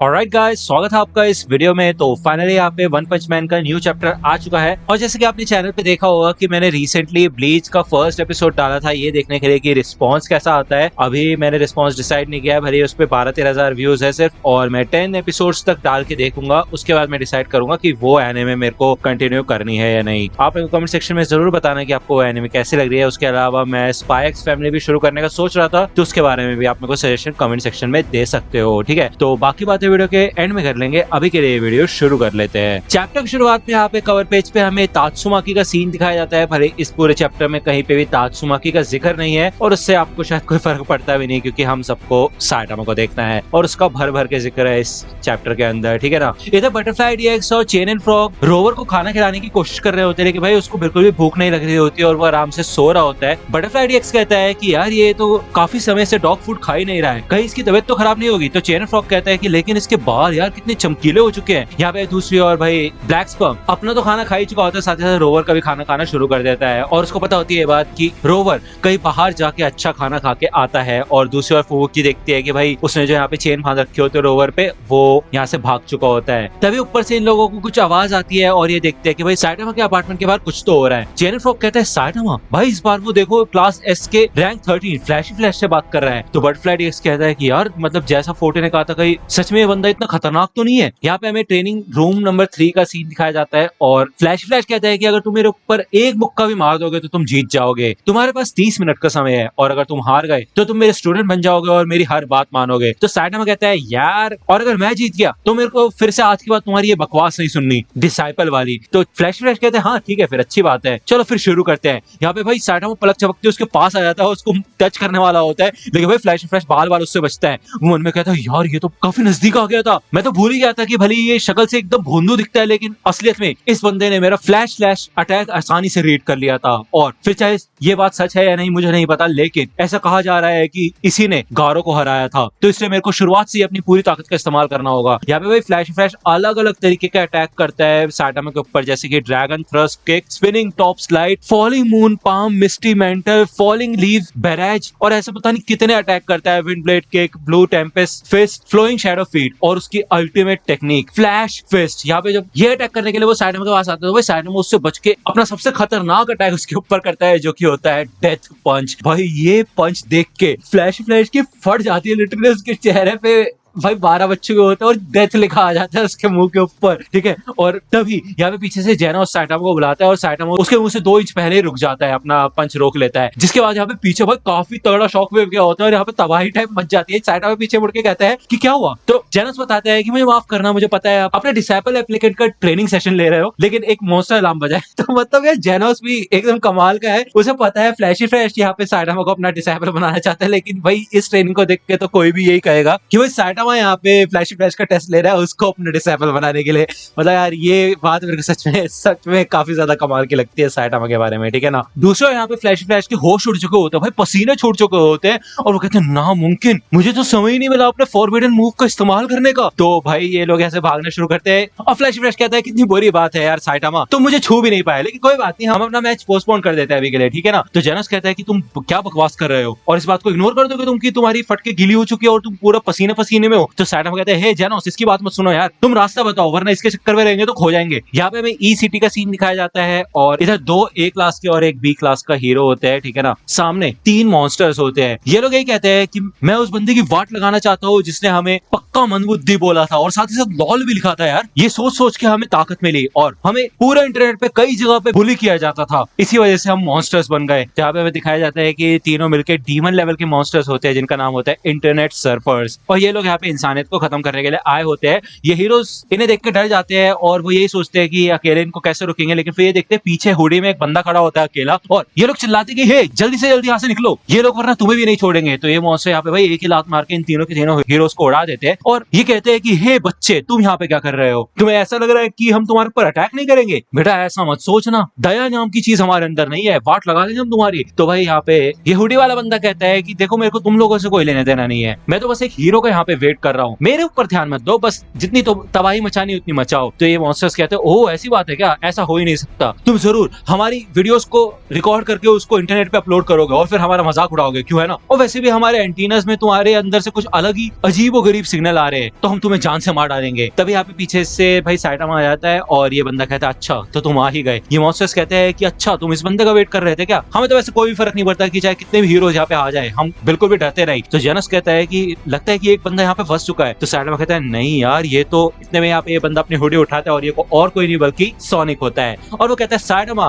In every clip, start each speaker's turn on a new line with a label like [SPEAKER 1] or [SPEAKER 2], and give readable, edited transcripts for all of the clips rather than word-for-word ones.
[SPEAKER 1] Alright guys, स्वागत है आपका इस वीडियो में। तो फाइनली यहाँ पे वन पंच मैन का न्यू चैप्टर आ चुका है और जैसे कि आपने चैनल पे देखा होगा कि मैंने रिसेंटली ब्लीच का फर्स्ट एपिसोड डाला था ये देखने के लिए कि रिस्पांस कैसा आता है। अभी मैंने रिस्पांस डिसाइड नहीं किया है, भले उस पर 12-13 हजार व्यूज है सिर्फ, और मैं 10 एपिसोड्स तक डाल के देखूंगा। उसके बाद मैं डिसाइड करूंगा कि वो एनिमे मेरे को कंटिन्यू करनी है या नहीं। आप मेरे को कमेंट सेक्शन में जरूर बताना कि आपको एनिमे कैसी लग रही है। उसके अलावा मैं स्पाई एक्स फैमिली भी शुरू करने का सोच रहा था, तो उसके बारे में भी आप मेरे को सजेशन कमेंट सेक्शन में दे सकते हो। ठीक है, तो बाकी बातें वीडियो के एंड में कर लेंगे। अभी के लिए वीडियो शुरू कर लेते हैं। चैप्टर की शुरुआत में यहाँ पे कवर पेज पे हमें तात्सुमाकी का सीन दिखाया जाता है। भले इस पूरे चैप्टर में कहीं पे भी तात्सुमाकी का जिक्र नहीं है और उससे आपको शायद कोई फर्क पड़ता भी नहीं, क्योंकि हम सबको साइटामा को देखना है और उसका भर भर के जिक्र है इस चैप्टर के अंदर। ठीक है ना। इधर बटरफ्लाई डीएक्स और चेन एंड फ्रॉग रोवर को खाना खिलाने की कोशिश कर रहे होते हैं, लेकिन भाई उसको बिल्कुल भी भूख नहीं लग रही होती है और वो आराम से सो रहा होता है। बटरफ्लाई डीएक्स कहता है कि यार ये तो काफी समय से डॉग फूड खा ही नहीं रहा है, कहीं इसकी तबीयत तो खराब नहीं होगी। तो चेन एंड फ्रॉग कहता है कि लेकिन इसके बाल यार कितने चमकीले हो चुके हैं। यहाँ पे दूसरी ओर भाई ब्लैक स्पर्म अपना तो खाना खा ही चुका होता है, साथ ही साथ रोवर का भी खाना खाना शुरू कर देता है और उसको पता होती है ये बात कि रोवर कहीं बाहर जाके अच्छा खाना खा के आता है। और दूसरी ओर फुबुकी देखती है कि भाई उसने जो यहाँ पे चेन बांध रखी होती है रोवर पे, वो यहाँ से भाग चुका होता है। तभी ऊपर से इन लोगों को कुछ आवाज आती है और ये देखते हैं कि भाई साइटामा के अपार्टमेंट के बाहर कुछ तो हो रहा है। चेन फ्रॉग कहता है साइटामा भाई इस बार वो देखो क्लास एस के रैंक 13 फ्लैशी फ्लैश से बात कर रहा है। तो बटरफ्लाई डीएक्स कहता है कि यार मतलब जैसा फोर्टे ने कहा था कहीं सच में ये बंदा इतना खतरनाक तो नहीं है। यहाँ पे हमें ट्रेनिंग रूम नंबर 3 का सीन दिखाया जाता है और फ्लैश कहता है कि अगर तुम मेरे ऊपर एक मुक्का भी मार दोगे तो तुम जीत जाओगे। तुम्हारे पास 30 मिनट का समय है और अगर तुम हार गए तो तुम मेरे स्टूडेंट बन जाओगे और मेरी हर बात मानोगे। तो साइटामा कहता है यार और अगर मैं जीत गया तो मेरे को फिर से आज के बाद तुम्हारी ये बकवास नहीं सुननी डिसाइपल वाली। तो फ्लैश कहते हैं हाँ ठीक है फिर अच्छी बात है, चलो फिर शुरू करते हैं। यहाँ पे भाई साइटामा पलक झपकते उसके पास आ जाता है, उसको टच करने वाला होता है, लेकिन भाई फ्लैश बाल बाल उससे बचता है। वो मन में कहता है यार ये तो काफी नजदीक आ गया था, मैं तो भूल ही गया था कि भले ये शक्ल से एकदम भोंदू दिखता है लेकिन असलियत में इस बंदे ने मेरा फ्लैश अटैक आसानी से रीड कर लिया था। और फिर चाहे ये बात सच है या नहीं मुझे नहीं पता, लेकिन ऐसा कहा जा रहा है कि इसी ने गारो को हराया था, तो इसलिए मेरे को शुरुआत से अपनी पूरी ताकत का इस्तेमाल करना होगा। यहाँ पे भाई फ्लैश अलग अलग तरीके का अटैक करता है साइटामा के ऊपर, जैसे कि dragon thrust kick, spinning top slide, falling moon palm, misty mantle, falling leaf barrage और ऐसे पता नहीं कितने अटैक करता है। Wind blade kick, blue tempest fist, flowing shadow feet और उसकी अल्टीमेट टेक्निक फ्लैश फिस्ट। यहाँ पे जब ये अटैक करने के लिए वो साइटामा के पास आता है तो भाई साइटामा उससे बच के अपना सबसे खतरनाक अटैक उसके ऊपर करता है, जो कि होता है डेथ पंच। भाई ये पंच देख के फ्लैश की फट जाती है लिटरली उसके चेहरे पे। भाई 12 बच्चों के होते हैं और डेथ लिखा आ जाता है उसके मुंह के ऊपर। ठीक है, और तभी यहाँ पे पीछे से जेना साइटामा को बुलाता है और साइटामा उसके मुंह से 2 इंच पहले ही रुक जाता है, अपना पंच रोक लेता है। जिसके बाद यहाँ पे पीछे भाई काफी तगड़ा शॉक वेव क्या होता है और यहाँ पे तबाही टाइप मच जाती है। साइटामा पीछे मुड़ के कहता है कि क्या हुआ। तो जेनस बताता है कि मुझे माफ करना, मुझे पता है आप अपने डिसाइपल एप्लीकेंट का ट्रेनिंग सेशन ले रहे हो, लेकिन एक मॉन्स्टर अलार्म बजा है। तो मतलब यार जेनस भी एकदम कमाल का है, उसे पता है फ्लैशी फ्लैश यहाँ पे साइटामा को अपना डिसाइपल बनाना चाहता है, लेकिन भाई इस ट्रेनिंग को देख के तो कोई भी यही कहेगा कि भाई साइटामा यहाँ पे फ्लैश का टेस्ट ले रहा है उसको अपने डिसेबल बनाने के लिए। मतलब यार ये बात मेरे को सच में काफी ज्यादा कमाल की लगती है साइटामा के बारे में। ठीक है ना। दूसरा यहाँ पे फ्लैश के होश उड़ चुके होते हैं, भाई पसीने छूट चुके होते हैं और वो कहते हैं नामुमकिन, मुझे तो समय ही नहीं मिला अपने फॉरबिडन मूव का इस्तेमाल करने का। तो भाई ये लोग ऐसे भागना शुरू करते हैं और फ्लैश कहता है कितनी बुरी बात है यार साइटामा, तुम मुझे छू भी नहीं पाए, लेकिन कोई बात नहीं हम अपना मैच पोस्टपोन कर देते हैं अभी के लिए। ठीक है ना। तो जेनस कहता है कि तुम क्या बकवास कर रहे हो और इस बात को इग्नोर कर दोगे तुम कि तुम्हारी फटके गीली हो चुकी है और तुम पूरा पसीने में हो। तो साइटामा कहते हैं हे जेनस इसकी बात मत सुनो यार, तुम रास्ता बताओ वरना इसके चक्कर में रहेंगे तो खो जाएंगे। यहाँ पे हमें ई सिटी का सीन दिखाया जाता है और इधर 2 ए क्लास के और एक बी क्लास का हीरो होते हैं। ठीक है ना। सामने 3 मॉन्स्टर्स होते हैं। ये लोग यही कहते हैं कि मैं उस बंदे की वाट लगाना चाहता हूँ जिसने हमें पक्का मंदबुद्धि बोला था और साथ ही साथ लॉल भी लिखा था यार। ये सोच के हमें ताकत मिली और हमें पूरा इंटरनेट पे कई जगह पे बुली किया जाता था, इसी वजह से हम मॉन्स्टर्स बन गए। यहाँ पे हमें दिखाया जाता है कि तीनों मिलकर डीमन लेवल के मॉन्स्टर्स होते हैं जिनका नाम होता है इंटरनेट सर्फर्स और ये लोग यहाँ पे इंसानियत को खत्म करने के लिए आए होते हैं। ये हीरोज इन्हें देख के डर जाते हैं और वो यही सोचते हैं कि अकेले इनको कैसे रुकेंगे, लेकिन फिर ये देखते हैं पीछे हुडी में एक बंदा खड़ा होता है अकेला और ये लोग चिल्लाते कि हे जल्दी से जल्दी यहाँ से निकलो, ये लोग वरना तुम्हें भी नहीं छोड़ेंगे। तो ये मॉन्स्टर यहाँ पे भाई एक ही लात मार के इन तीनों के तीनों हीरोज को उड़ा देते हैं और ये कहते हैं कि हे बच्चे तुम यहाँ पे क्या कर रहे हो, तुम्हें ऐसा लग रहा है कि हम तुम्हारे ऊपर अटैक नहीं करेंगे। बेटा ऐसा मत सोचना, दया नाम की चीज हमारे अंदर नहीं है, वाट लगा देंगे हम तुम्हारी। तो भाई यहाँ पे ये हुडी वाला बंदा कहता है कि देखो मेरे को तुम लोगों से कोई लेने देना नहीं है, मैं तो बस एक हीरो का यहाँ पे वेट वेट कर रहा हूँ, मेरे ऊपर ध्यान मत दो, बस जितनी तो तबाही मचानी उतनी मचाओ। तो ये मॉन्स्टर्स कहते हैं ओह ऐसी बात है क्या, ऐसा हो ही नहीं सकता, तुम जरूर हमारी वीडियोस को रिकॉर्ड करके उसको इंटरनेट पे अपलोड करोगे और फिर हमारा मजाक उड़ाओगे, क्यों है ना, और वैसे भी हमारे एंटीनास में तुम्हारे अंदर से कुछ अलग ही अजीब और गरीब सिग्नल आ रहे हैं, तो हम तुम्हें जान से मार डालेंगे। तभी यहाँ पे पीछे से भाई साइटामा आ जाता है और ये बंदा कहता है अच्छा तो तुम आ ही गए। ये मॉन्स्टर्स कहते हैं कि अच्छा तुम इस बंदे का वेट कर रहे थे क्या, हमें तो वैसे कोई भी फर्क नहीं पड़ता कि चाहे कितने भी हीरोज यहाँ पे आ जाए, हम बिल्कुल भी डरते नहीं। तो जेनस कहता है कि लगता है कि एक बंदा यहाँ पे फंस चुका है। तो साइटामा कहता है नहीं यार, ये तो इतने में यहाँ पे ये बंदा अपनी हुडी उठाता है और ये और कोई नहीं बल्कि सोनिक होता है। और वो कहता है साइटामा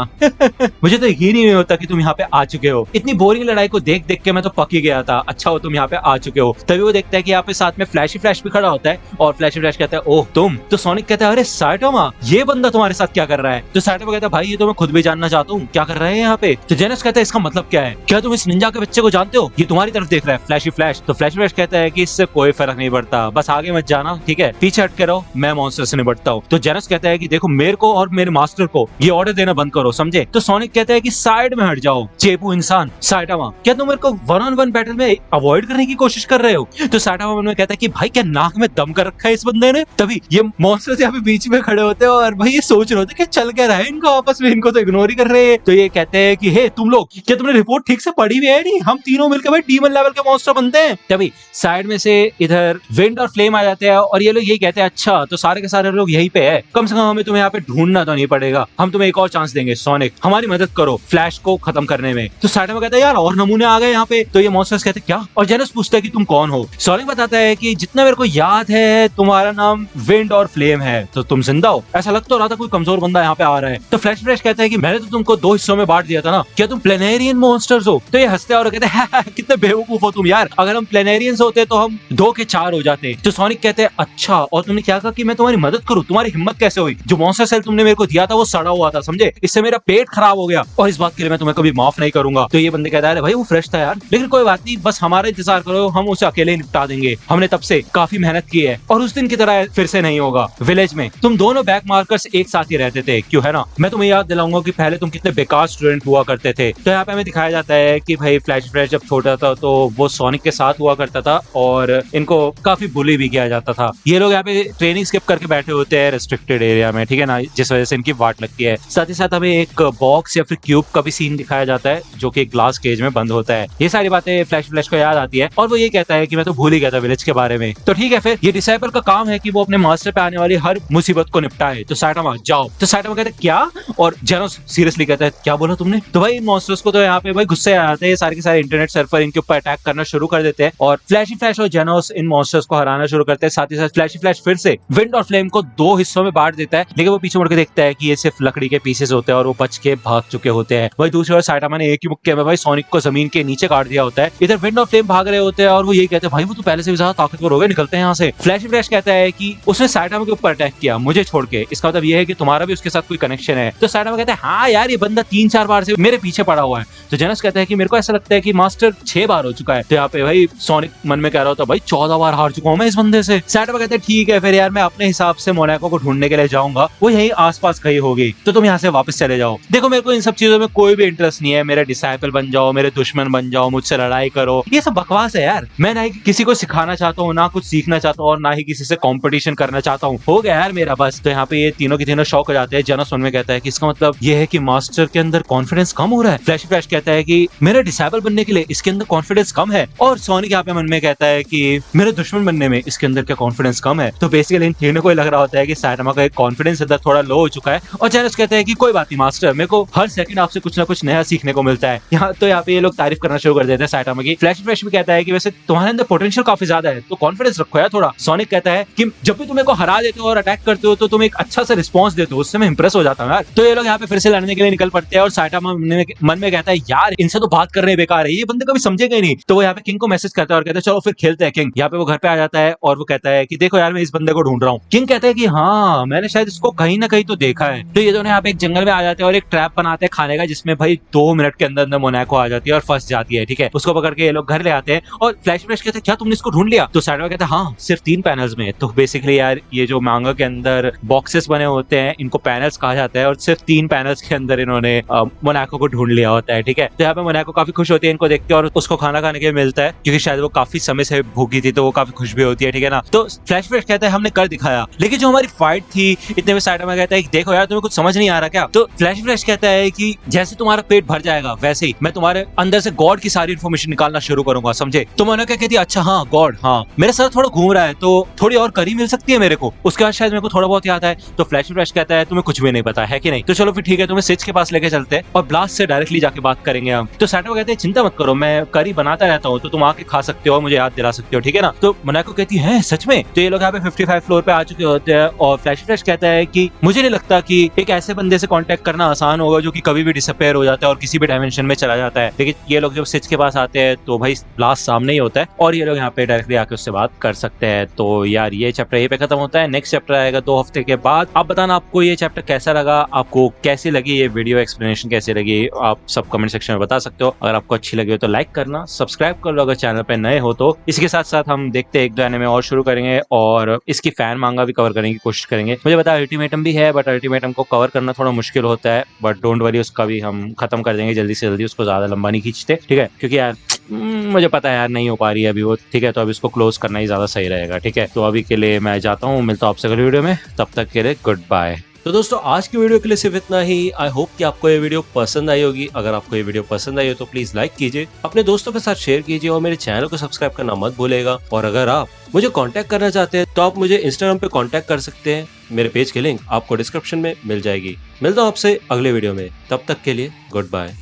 [SPEAKER 1] मुझे तो यकीन ही नहीं होता कि तुम यहाँ पे आ चुके हो, इतनी बोरिंग लड़ाई को देख देख के मैं तो पक ही गया था, अच्छा हो तुम यहाँ पे आ चुके हो। तभी वो देखता है कि यहाँ पे साथ में फ्लैशी फ्लैश भी खड़ा होता है और फ्लैशी फ्लैश कहता है ओह तुम। तो सोनिक कहता है अरे साइटामा ये बंदा तुम्हारे साथ क्या कर रहा है। तो साइटामा कहता है भाई ये तो मैं खुद भी जानना चाहता हूँ, क्या कर रहे हैं यहाँ पे। तो जेनस कहता है इसका मतलब क्या है, क्या तुम इस निंजा के बच्चे को जानते हो, ये तुम्हारी तरफ देख रहा है फ्लैशी फ्लैश। तो फ्लैशी फ्लैश कहता है कि इससे कोई फर्क नहीं पड़ता, बस आगे मत जाना ठीक है, पीछे हट के रहो, मैं मॉन्स्टर से निपटता हूँ। तो जेनस कहता है कि देखो मेरे को और मेरे मास्टर को ये ऑर्डर देना बंद करो समझे। तो सोनिक कहता है कि साइड में हट जाओ चेपू इंसान। साइटामा क्या तुम मेरे को 1-on-1 बैटल में अवॉइड करने की कोशिश कर रहे हो। तो साइटामा मन में कहता है कि भाई क्या नाक में दम कर रखा है इस बंदे ने। तभी ये मॉन्स्टर्स यहाँ पे बीच में खड़े होते हैं और भाई ये सोच रहे होते कि चल क्या रहा है इनको आपस में, इनको तो इग्नोर ही कर रहे हैं। तो ये कहते हैं कि हे तुम लोग क्या तुमने रिपोर्ट ठीक से पढ़ी हुई है नहीं, हम तीनों मिलकर भाई डीमन लेवल के मॉन्स्टर बनते हैं। तभी साइड में से इधर विंड और फ्लेम आ जाते हैं और ये लोग यही कहते हैं अच्छा तो सारे के सारे लोग यही पे है, कम से कम हमें तुम्हें यहाँ पे ढूंढना तो नहीं पड़ेगा, हम तुम्हें एक और चांस देंगे सोनिक, हमारी मदद करो फ्लैश को खत्म करने में। तो साइटामा कहता है यार और नमूने आ गए यहाँ पे। तो ये मॉन्स्टर्स कहते हैं क्या, और जेनस पूछता है कि तुम कौन हो। सोनिक बताता है कि जितना मेरे को याद है तुम्हारा नाम विंड और फ्लेम है, तो तुम जिंदा हो, ऐसा लग तो रहा था कोई कमजोर बंदा यहाँ पे आ रहा है। तो फ्लैश फ्लैश कहता है कि मैंने तो तुमको 2 हिस्सों में बांट दिया था ना, क्या तुम प्लेनेरियन मॉन्स्टर्स हो। तो ये हंसते हैं और कहते हैं कितने बेवकूफ हो तुम यार, अगर हम प्लेनेरियंस होते तो हम 2 के 4 हो जाते। तो सोनिक कहते हैं अच्छा और तुमने क्या कहा कि मैं तुम्हारी मदद करूं, तुम्हारी हिम्मत कैसे हुई, जो मॉन्स्टर सेल तुमने मेरे को दिया था वो सड़ा हुआ था समझे, इससे मेरा पेट खराब हो गया और इस बात के लिए मैं तुम्हें कभी माफ नहीं करूंगा। तो ये बंदे कहता है भाई वो फ्रेश था यार, लेकिन कोई बात नहीं, बस हमारा इंतजार करो, हम उसे अकेले ही निपटा देंगे, हमने तब से काफी मेहनत की है और उस दिन की तरह फिर से नहीं होगा। विलेज में तुम दोनों बैक मार्कर्स एक साथ ही रहते थे क्यों है ना, मैं तुम्हें याद दिलाऊंगा कि पहले तुम कितने बेकार स्टूडेंट हुआ करते थे। तो यहाँ पे हमें दिखाया जाता है कि भाई फ्लैश फ्लैश जब छोटा था तो वो सोनिक के साथ हुआ करता था और इनको काफी बुली भी किया जाता था। ये लोग यहाँ पे ट्रेनिंग स्किप करके बैठे होते हैं रेस्ट्रिक्टेड एरिया में ठीक है ना, जिस वजह से इनकी वाट लगती है। साथ ही साथ हमें एक बॉक्स या फिर क्यूब का भी सीन दिखाया जाता है जो कि एक ग्लास केज में बंद होता है। ये सारी बातें फ्लैश फ्लैश को याद आती है और वो ये कहता है कि मैं तो भूल ही गया था विलेज के बारे में। तो ठीक है फिर ये डिसाइपल का काम है कि वो अपने मास्टर पे आने वाली हर मुसीबत को निपटाए। तो साइटामा जाओ। तो साइटामा कहते हैं क्या, और जेनोस सीरियसली कहता है क्या बोला तुमने। तो भाई मॉन्स्टर्स को तो यहाँ पे भाई गुस्से आ जाते हैं, सारे के सारे इंटरनेट सर्वर इनके ऊपर अटैक करना शुरू कर देते हैं और फ्लैशी फ्लैश और जेनोस इन मॉन्स्टर्स को हराना शुरू करते हैं। साथ ही साथ फ्लैशी फ्लैश फिर से विंड और फ्लेम को 2 हिस्सों में बांट देता है, लेकिन वो पीछे मुड़ के देखता है कि ये सिर्फ लकड़ी के पीसेस होते हैं और वो बच के भाग चुके होते हैं। वही दूसरी ओर साइटामा ने एक ही मुक्के में भाई सोनिक को जमीन के नीचे काट दिया होता है। इधर विंड और फ्लेम भाग रहे होते हैं और वो यही कहते हैं भाई वो तो पहले से भी ज्यादा ताकतवर हो गए, निकलते हैं यहाँ से। फ्लैशी फ्लैश कहता है कि उसने साइटामा के ऊपर अटैक किया मुझे छोड़ के, इसका मतलब ये है कि तुम्हारा भी उसके साथ कोई कनेक्शन है। तो साइटामा कहता है हाँ यार ये बंदा 3-4 बार से मेरे पीछे पड़ा हुआ है। तो जेनस कहता है कि मेरे को ऐसा लगता है कि मास्टर 6 बार हो चुका है। तो यहाँ पे भाई सोनिक मन में कह रहा होता भाई 14 बार हार चुका हूँ मैं इस बंदे से। साइटामा कहते हैं ठीक है फिर यार मैं अपने हिसाब से मोनाको को ढूंढने के लिए जाऊंगा, वो यही आसपास कहीं होगी, तो तुम यहाँ से वापस चले जाओ। देखो मेरे को इन सब चीजों में कोई भी इंटरेस्ट नहीं है, मेरे डिसाइपल बन जाओ, मेरे दुश्मन बन जाओ, मुझसे लड़ाई करो, ये सब बकवास है यार। मैं ना ही किसी को सिखाना चाहता हूँ, ना कुछ सीखना चाहता हूँ और ना ही किसी से कॉम्पिटिशन करना चाहता हूँ, हो गया यार मेरा बस। तो यहाँ पे ये तीनों के तीनों शौक हो जाते हैं। जेनस मन में कहता है कि इसका मतलब ये है कि मास्टर के अंदर कॉन्फिडेंस कम हो रहा है। फ्लैश फ्लैश कहता है कि मेरे डिसाइपल बनने के लिए इसके अंदर कॉन्फिडेंस कम है, और सोनिक यहाँ पे मन में कहता है कि मेरे दुश्मन बनने में इसके अंदर क्या कॉन्फिडेंस कम है। तो बेसिकली इन तीनों को लग रहा होता है कि साइटामा का एक कॉन्फिडेंस अंदर थोड़ा लो हो चुका है। और जेनस कहते हैं कि कोई बात नहीं मास्टर, मेरे को हर सेकंड आपसे कुछ ना कुछ नया सीखने को मिलता है। यहाँ पे ये लोग तारीफ करना शुरू कर देते हैं साइटामा की। फ्लैश फ्लैश भी कहता है कि वैसे तुम्हारे अंदर पोटेंशियल काफी ज्यादा है, तो कॉन्फिडेंस रखो यार थोड़ा। सोनिक कहता है कि जब भी तुम्हें को हरा देते हो और अटैक करते हो तो तुम एक अच्छा सा रिस्पॉन्स देते हो, उससे मैं इंप्रेस हो जाता हूँ यार। तो ये लोग यहाँ पे फिर से लड़ने के लिए निकल पड़ते हैं और साइटामा मन में कहता है यार इनसे तो बात करने बेकार है, ये बंदे कभी समझेगा ही नहीं। तो वो यहाँ पे किंग को मैसेज करता है और कहता है चलो फिर खेलते हैं। किंग यहाँ पे वो घर पे आ जाता है और वो कहता है कि देखो यार मैं इस बंदे को ढूंढ रहा हूँ। किंग कहता है कि हाँ मैंने शायद इसको कहीं ना कहीं तो देखा है। तो ये दोनों यहाँ पे एक जंगल में आ जाते हैं और एक ट्रैप बनाते हैं खाने का, जिसमें भाई 2 मिनट के अंदर अंदर मोनाको आ जाती है और फंस जाती है। ठीक है, उसको पकड़ के ये लोग घर ले आते हैं और फ्लैश फ्लैश कहते हैं क्या तुमने इसको ढूंढ लिया। तो साइडामा कहता है हाँ सिर्फ 3 पैनल्स में। तो बेसिकली यार ये जो मांगा के अंदर बॉक्सेस बने होते हैं इनको पैनल्स कहा जाता है और सिर्फ 3 पैनल्स के अंदर इन्होंने मोनाको को ढूंढ लिया होता है। ठीक है, तो यहाँ पे मोनाको काफी खुश होती है इनको देख के और उसको खाना खाने के लिए मिलता है, क्योंकि शायद वो काफी समय से भूखी थी तो वो काफी खुश भी होती है, ठीक है ना। तो फ्लैश फ्लैश कहता है हमने कर दिखाया, लेकिन जो हमारी फाइट थी इतने में साइटामा कहता है कि देखो यार तुम्हें कुछ समझ नहीं आ रहा क्या। तो फ्लैश फ्लैश कहता है कि जैसे तुम्हारा पेट भर जाएगा वैसे ही मैं तुम्हारे अंदर से गॉड की सारी इन्फॉर्मेशन निकालना शुरू करूंगा, समझे। तो मैंने क्या कहती, अच्छा हाँ गॉड, हाँ मेरे सर थोड़ा घूम रहा है तो थोड़ी और करी मिल सकती है मेरे को, उसके बाद शायद मेरे को थोड़ा बहुत याद है। तो फ्लैश फ्लैश कहता है तुम्हें कुछ भी नहीं पता है कि नहीं, तो चलो फिर ठीक है तुम्हें सिच के पास लेके चलते हैं और ब्लास्ट से डायरेक्टली जाके बात करेंगे हम। तो साइटामा कहते हैं चिंता मत करो, मैं करी बनाता रहता हूँ तो तुम आके खा सकते हो और मुझे याद दिला सकते हो, ठीक है ना। तो मोनाको कहती है सच में। तो ये लोग यहाँ पे 55 फ्लोर पे आ चुके होते हैं और फ्लैश फ्लैश कहता है कि मुझे नहीं लगता कि एक ऐसे बंदे से कांटेक्ट करना आसान होगा जो कि कभी भी डिसअपीयर हो जाता है और किसी भी डायमेंशन में चला जाता है। लेकिन ये लोग जब सिच के पास आते हैं तो भाई ब्लास्ट सामने ही होता है और ये लोग यहाँ पे डायरेक्टली आके उससे बात कर सकते हैं। तो यार ये चैप्टर यहीं पे खत्म होता है। नेक्स्ट चैप्टर आएगा 2 हफ्ते के बाद। आप बताना आपको ये चैप्टर कैसा लगा, आपको कैसी लगी ये वीडियो एक्सप्लेनेशन कैसी लगी, आप सब कमेंट सेक्शन में बता सकते हो। अगर आपको अच्छी लगी हो तो लाइक करना, सब्सक्राइब कर लो अगर चैनल पे नए हो तो। इसके साथ साथ हम देखते हैं 1-2 एनिमे और शुरू करेंगे और इसकी फैन मांगा भी कवर करने की कोशिश करेंगे। मुझे पता है अल्टीमेटम भी है बट अल्टीमेटम को कवर करना थोड़ा मुश्किल होता है, बट डोंट वरी उसका भी हम खत्म कर देंगे जल्दी से जल्दी, उसको ज्यादा लंबा नहीं खींचते, ठीक है। क्योंकि यार मुझे पता है यार नहीं हो पा रही है अभी वो, ठीक है। तो अब इसको क्लोज करना ही ज्यादा सही रहेगा, ठीक है। तो अभी के लिए मैं जाता हूँ, मिलता हूँ आपसे अगली वीडियो में, तब तक के लिए गुड बाय।
[SPEAKER 2] तो दोस्तों आज की वीडियो के लिए सिर्फ इतना ही। आई होप कि आपको ये वीडियो पसंद आई होगी। अगर आपको ये वीडियो पसंद आई हो तो प्लीज लाइक कीजिए, अपने दोस्तों के साथ शेयर कीजिए और मेरे चैनल को सब्सक्राइब करना मत भूलिएगा। और अगर आप मुझे कांटेक्ट करना चाहते हैं तो आप मुझे इंस्टाग्राम पे कांटेक्ट कर सकते हैं, मेरे पेज की लिंक आपको डिस्क्रिप्शन में मिल जाएगी। मिलता हूँ आपसे अगले वीडियो में, तब तक के लिए गुड बाय।